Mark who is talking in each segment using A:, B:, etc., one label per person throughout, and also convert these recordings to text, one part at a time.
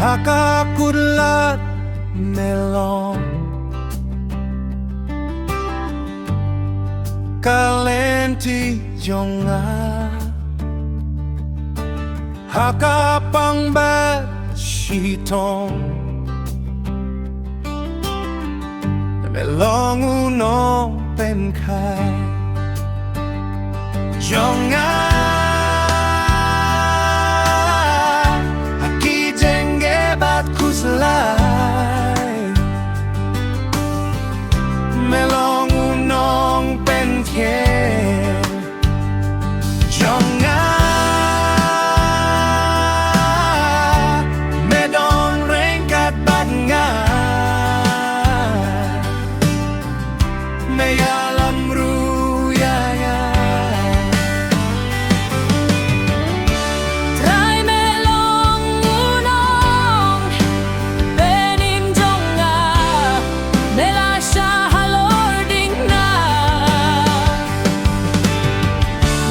A: Hakakulat melon Kalenti jonga Hakapang bat shitong Melong unong penkai jonga Haki jenge bat kuslai Melong unong penkai jonga Medong rengkat bat ngai Meyalam ruyaya
B: Trai melong unong Benim jonga Melasya halor dingna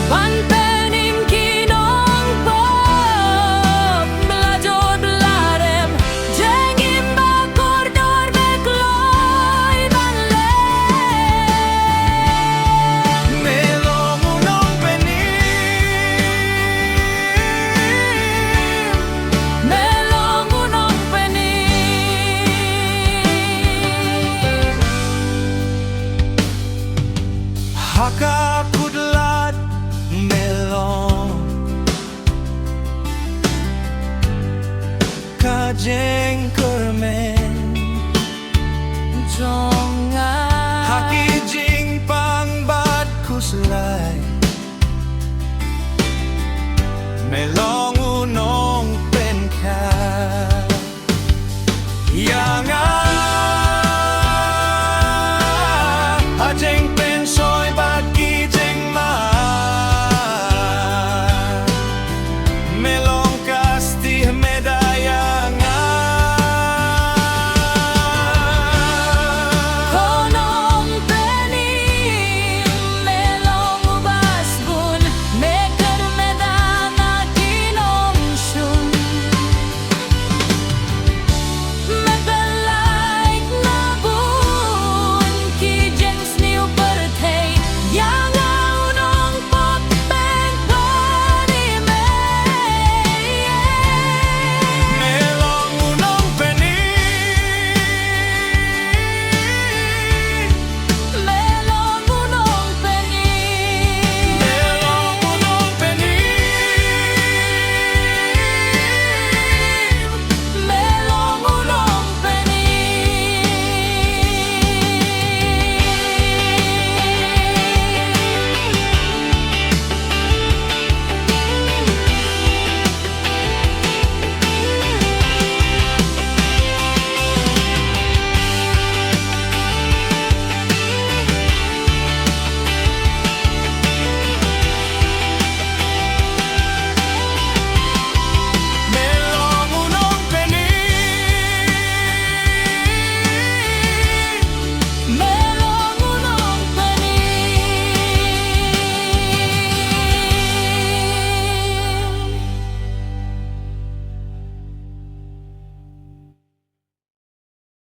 B: Ban penim kinong pop Melajor belarem Jengim bakor dor bekloy banle
A: Melong unong penim
B: Melong unong penim
A: Hakakudlat melong Kajeng kermen
B: Jonga
A: Haki jing pang bat kuslay Melong unong penka Yang